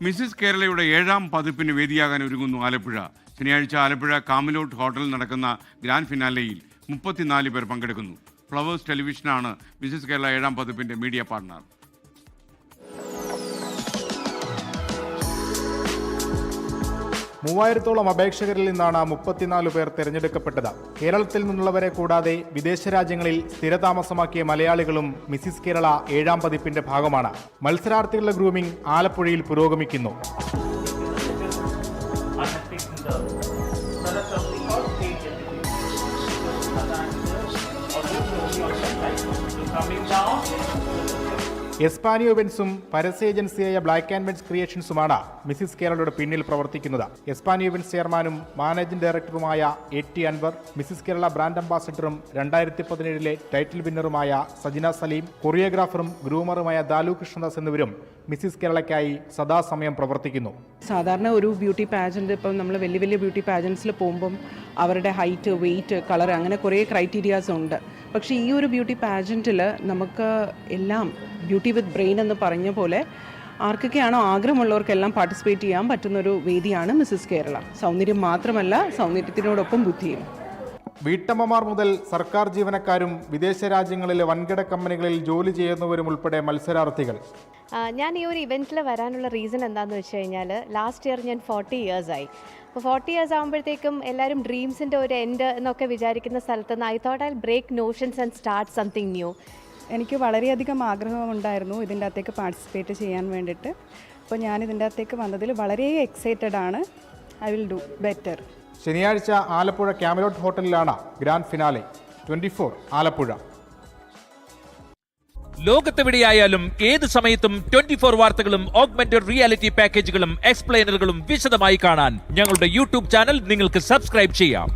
Mrs കേരളയുടെ 7ാം പതിപ്പിന് വേദിയാകാൻ ഒരുങ്ങുന്നു ആലപ്പുഴ. ശനിയാഴ്ച ആലപ്പുഴ കാമിലോട്ട് ഹോട്ടലിൽ നടക്കുന്ന ഗ്രാൻഡ് ഫിനാലെയിൽ 34 പേർ പങ്കെടുക്കുന്നു. ഫ്ലവേഴ്സ് ടെലിവിഷനാണ് മിസിസ് കേരള 7ാം പതിപ്പിന്റെ മീഡിയ പാർട്ണർ. മൂവായിരത്തോളം അപേക്ഷകരിൽ നിന്നാണ് 34 പേർ തിരഞ്ഞെടുക്കപ്പെട്ടത്. കേരളത്തിൽ നിന്നുള്ളവരെ കൂടാതെ വിദേശ രാജ്യങ്ങളിൽ സ്ഥിരതാമസമാക്കിയ മലയാളികളും മിസിസ് കേരള 7ാം പതിപ്പിന്റെ ഭാഗമാണ്. മത്സരാർത്ഥികളുടെ ഗ്രൂമിംഗ് ആലപ്പുഴയിൽ പുരോഗമിക്കുന്നു. എസ്പാനിയോ ഇവന്റ്സും പരസ്യ ഏജൻസിയായ ബ്ലാക്ക് ആൻഡ് വൈറ്റ് ക്രിയേഷൻസുമാണ് മിസിസ് കേരളയുടെ പിന്നിൽ പ്രവർത്തിക്കുന്നത്. എസ്പാനിയോ ഇവന്റ്സ് ചെയർമാനും മാനേജിംഗ് ഡയറക്ടറുമായ AT Anwar, Mrs Kerala brand അംബാസിഡറും 2017 ടൈറ്റിൽ വിന്നറുമായ സജിന സലീം, കൊറിയോഗ്രാഫറും ഗ്രൂമറുമായ ദാലു കൃഷ്ണദാസ് എന്നിവരും മിസിസ് കേരളയ്ക്കായി സദാസമയം പ്രവർത്തിക്കുന്നു. സാധാരണ ഒരു ബ്യൂട്ടി പാജൻറ്റ് ഇപ്പം നമ്മൾ വലിയ വലിയ ബ്യൂട്ടി പാജൻസിൽ പോകുമ്പം അവരുടെ ഹൈറ്റ്, വെയിറ്റ്, കളർ അങ്ങനെ കുറേ ക്രൈറ്റീരിയാസ് ഉണ്ട്. പക്ഷേ ഈ ഒരു ബ്യൂട്ടി പാജൻറ്റിൽ നമുക്ക് എല്ലാം ബ്യൂട്ടി വിത്ത് ബ്രെയിൻ എന്ന് പറഞ്ഞ പോലെ ആർക്കൊക്കെയാണോ ആഗ്രഹമുള്ളവർക്കെല്ലാം പാർട്ടിസിപ്പേറ്റ് ചെയ്യാൻ പറ്റുന്നൊരു വേദിയാണ് മിസിസ് കേരള. സൗന്ദര്യം മാത്രമല്ല, സൗന്ദര്യത്തിനോടൊപ്പം ബുദ്ധിയും. വീട്ടമ്മമാർ മുതൽ സർക്കാർ ജീവനക്കാരും വിദേശ രാജ്യങ്ങളിലെ വൻകിട കമ്പനികളിൽ ജോലി ചെയ്യുന്നവരും ഉൾപ്പെടെ മത്സരാർത്ഥികൾ. ഞാൻ ഈ ഒരു ഇവൻറ്റിൽ വരാനുള്ള റീസൺ എന്താണെന്ന് വെച്ച് കഴിഞ്ഞാൽ, ലാസ്റ്റ് ഇയർ ഞാൻ 40 ഇയേഴ്സായി. അപ്പോൾ 40 ഇയേഴ്സ് ആകുമ്പോഴത്തേക്കും എല്ലാവരും ഡ്രീംസിൻ്റെ ഒരു എൻഡ് എന്നൊക്കെ വിചാരിക്കുന്ന സ്ഥലത്ത് നിന്ന് I thought I break notions and start something new. എനിക്ക് വളരെയധികം ആഗ്രഹമുണ്ടായിരുന്നു ഇതിൻ്റെ അകത്തേക്ക് പാർട്ടിസിപ്പേറ്റ് ചെയ്യാൻ വേണ്ടിയിട്ട്. അപ്പോൾ ഞാൻ ഇതിൻ്റെ അകത്തേക്ക് വന്നതിൽ വളരെ എക്സൈറ്റഡ് ആണ്. I will do better. ശനിയാഴ്ച ആലപ്പുഴ കാമിലോട്ട് ഹോട്ടലിലാണ് ഗ്രാൻഡ് ഫിനാലെ. 24 ആലപ്പുഴ. ലോകത്തെവിടെയായാലും ഏത് സമയത്തും 24 വാർത്തകളും ഓഗ്മെന്റഡ് റിയാലിറ്റി പാക്കേജുകളും എക്സ്പ്ലെയിനറുകളും വിശദമായി കാണാൻ ഞങ്ങളുടെ യൂട്യൂബ് ചാനൽ നിങ്ങൾക്ക് സബ്സ്ക്രൈബ് ചെയ്യാം.